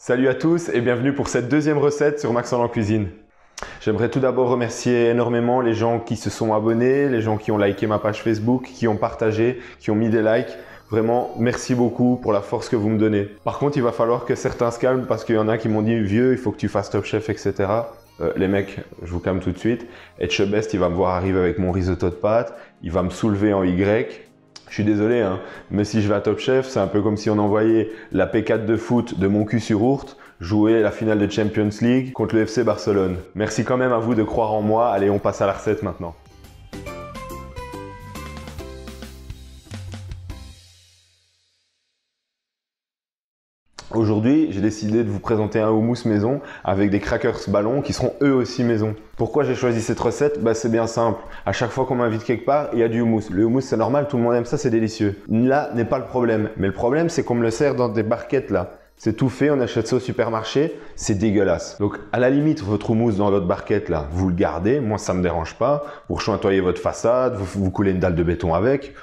Salut à tous et bienvenue pour cette deuxième recette sur Max en Cuisine. J'aimerais tout d'abord remercier énormément les gens qui se sont abonnés, les gens qui ont liké ma page Facebook, qui ont partagé, qui ont mis des likes. Vraiment, merci beaucoup pour la force que vous me donnez. Par contre, il va falloir que certains se calment parce qu'il y en a qui m'ont dit « Vieux, il faut que tu fasses Top Chef, etc. » Les mecs, je vous calme tout de suite. Etchebest, il va me voir arriver avec mon risotto de pâtes, il va me soulever en Y. Je suis désolé, hein, mais si je vais à Top Chef, c'est un peu comme si on envoyait la P4 de foot de mon cul sur Ourthe jouer la finale de Champions League contre le FC Barcelone. Merci quand même à vous de croire en moi. Allez, on passe à la recette maintenant. Aujourd'hui, j'ai décidé de vous présenter un houmous maison avec des crackers ballons qui seront eux aussi maison. Pourquoi j'ai choisi cette recette? C'est bien simple. À chaque fois qu'on m'invite quelque part, il y a du houmous. Le houmous, c'est normal, tout le monde aime ça, c'est délicieux. Là n'est pas le problème. Mais le problème, c'est qu'on me le sert dans des barquettes là. C'est tout fait, on achète ça au supermarché, c'est dégueulasse. Donc à la limite, votre houmous dans votre barquette là, vous le gardez, moi ça me dérange pas. Vous rechointoyez votre façade, vous coulez une dalle de béton avec.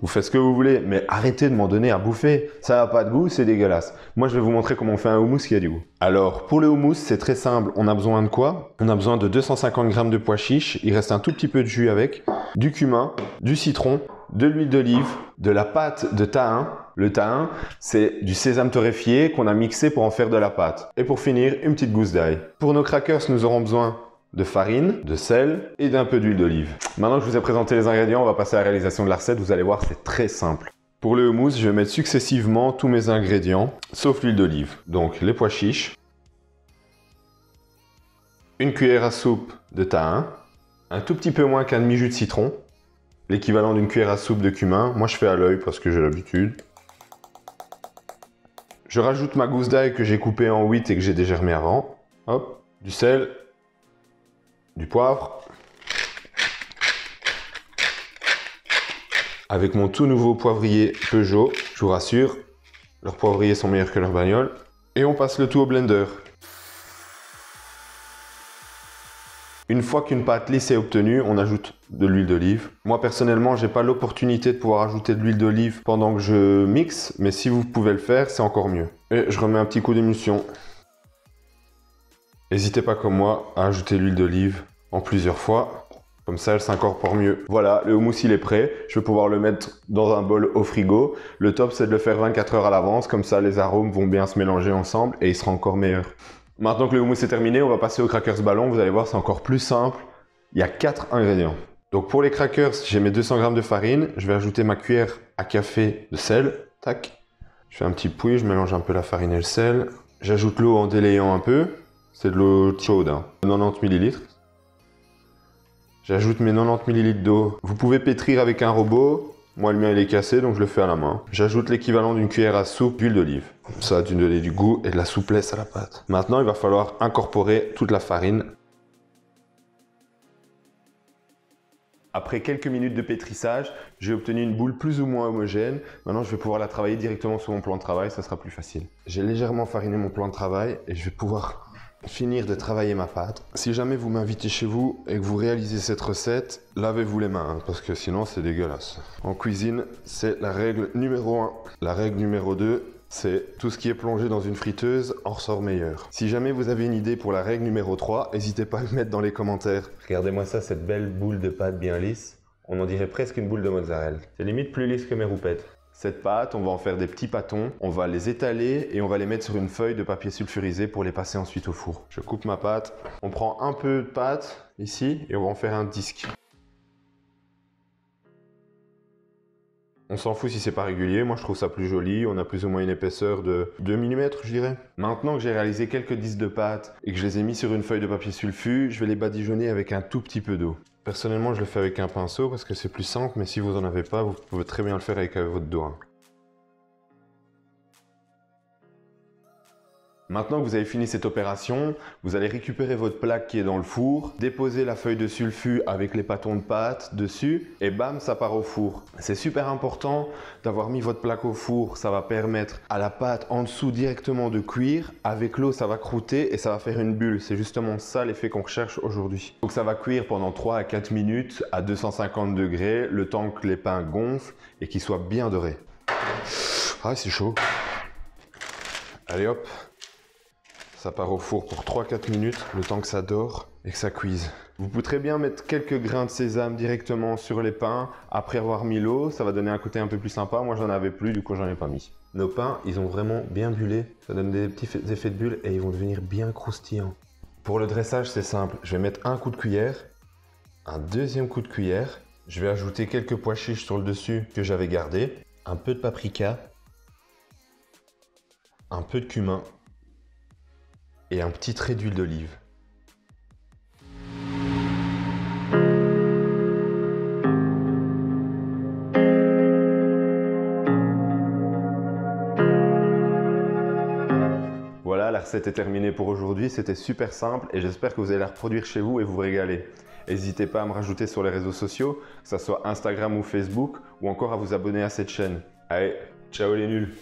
Vous faites ce que vous voulez, mais arrêtez de m'en donner à bouffer. Ça n'a pas de goût, c'est dégueulasse. Moi, je vais vous montrer comment on fait un houmous qui a du goût. Alors, pour le houmous, c'est très simple. On a besoin de quoi? On a besoin de 250 g de pois chiches. Il reste un tout petit peu de jus avec, du cumin, du citron, de l'huile d'olive, de la pâte de tahin. Le tahin, c'est du sésame torréfié qu'on a mixé pour en faire de la pâte. Et pour finir, une petite gousse d'ail. Pour nos crackers, nous aurons besoin de farine, de sel et d'un peu d'huile d'olive. Maintenant que je vous ai présenté les ingrédients, on va passer à la réalisation de la recette. Vous allez voir, c'est très simple. Pour le houmous, je vais mettre successivement tous mes ingrédients, sauf l'huile d'olive. Donc les pois chiches, une cuillère à soupe de tahin, un tout petit peu moins qu'un demi-jus de citron, l'équivalent d'une cuillère à soupe de cumin. Moi, je fais à l'œil parce que j'ai l'habitude. Je rajoute ma gousse d'ail que j'ai coupée en 8 et que j'ai dégermée avant. Hop, du sel, du poivre. Avec mon tout nouveau poivrier Peugeot, je vous rassure, leurs poivriers sont meilleurs que leurs bagnoles. Et on passe le tout au blender. Une fois qu'une pâte lisse est obtenue, on ajoute de l'huile d'olive. Moi personnellement, j'ai pas l'opportunité de pouvoir ajouter de l'huile d'olive pendant que je mixe, mais si vous pouvez le faire, c'est encore mieux. Et je remets un petit coup d'émulsion. N'hésitez pas comme moi à ajouter l'huile d'olive en plusieurs fois. Comme ça, elle s'incorpore mieux. Voilà, le houmous il est prêt. Je vais pouvoir le mettre dans un bol au frigo. Le top, c'est de le faire 24 heures à l'avance. Comme ça, les arômes vont bien se mélanger ensemble et il sera encore meilleur. Maintenant que le houmous est terminé, on va passer aux crackers ballons. Vous allez voir, c'est encore plus simple. Il y a 4 ingrédients. Donc pour les crackers, j'ai mes 200 g de farine. Je vais ajouter ma cuillère à café de sel. Tac. Je fais un petit pouille, je mélange un peu la farine et le sel. J'ajoute l'eau en délayant un peu. C'est de l'eau chaude, hein. 90 ml. J'ajoute mes 90 ml d'eau. Vous pouvez pétrir avec un robot. Moi, le mien, il est cassé, donc je le fais à la main. J'ajoute l'équivalent d'une cuillère à soupe d'huile d'olive. Ça va donner du goût et de la souplesse à la pâte. Maintenant, il va falloir incorporer toute la farine. Après quelques minutes de pétrissage, j'ai obtenu une boule plus ou moins homogène. Maintenant, je vais pouvoir la travailler directement sur mon plan de travail, ça sera plus facile. J'ai légèrement fariné mon plan de travail et je vais pouvoir finir de travailler ma pâte. Si jamais vous m'invitez chez vous et que vous réalisez cette recette, lavez-vous les mains, hein, parce que sinon c'est dégueulasse. En cuisine, c'est la règle numéro 1. La règle numéro 2, c'est tout ce qui est plongé dans une friteuse en ressort meilleur. Si jamais vous avez une idée pour la règle numéro 3, n'hésitez pas à le mettre dans les commentaires. Regardez-moi ça, cette belle boule de pâte bien lisse. On en dirait presque une boule de mozzarella. C'est limite plus lisse que mes roupettes. Cette pâte, on va en faire des petits pâtons, on va les étaler et on va les mettre sur une feuille de papier sulfurisé pour les passer ensuite au four. Je coupe ma pâte, on prend un peu de pâte ici et on va en faire un disque. On s'en fout si c'est pas régulier, moi je trouve ça plus joli, on a plus ou moins une épaisseur de 2 mm je dirais. Maintenant que j'ai réalisé quelques disques de pâte et que je les ai mis sur une feuille de papier sulfu, je vais les badigeonner avec un tout petit peu d'eau. Personnellement, je le fais avec un pinceau parce que c'est plus simple, mais si vous en avez pas, vous pouvez très bien le faire avec votre doigt. Maintenant que vous avez fini cette opération, vous allez récupérer votre plaque qui est dans le four, déposer la feuille de sulfu avec les pâtons de pâte dessus et bam, ça part au four. C'est super important d'avoir mis votre plaque au four, ça va permettre à la pâte en dessous directement de cuire. Avec l'eau, ça va croûter et ça va faire une bulle. C'est justement ça l'effet qu'on recherche aujourd'hui. Donc ça va cuire pendant 3 à 4 minutes à 250 degrés, le temps que les pains gonflent et qu'ils soient bien dorés. Ah, c'est chaud. Allez hop. Ça part au four pour 3-4 minutes, le temps que ça dort et que ça cuise. Vous pouvez très bien mettre quelques grains de sésame directement sur les pains après avoir mis l'eau. Ça va donner un côté un peu plus sympa. Moi, j'en avais plus, du coup, j'en ai pas mis. Nos pains, ils ont vraiment bien bullé. Ça donne des petits effets de bulles et ils vont devenir bien croustillants. Pour le dressage, c'est simple. Je vais mettre un coup de cuillère, un deuxième coup de cuillère. Je vais ajouter quelques pois chiches sur le dessus que j'avais gardé, un peu de paprika, un peu de cumin et un petit trait d'huile d'olive. Voilà, la recette est terminée pour aujourd'hui. C'était super simple et j'espère que vous allez la reproduire chez vous et vous régaler. N'hésitez pas à me rajouter sur les réseaux sociaux, que ce soit Instagram ou Facebook, ou encore à vous abonner à cette chaîne. Allez, ciao les nuls!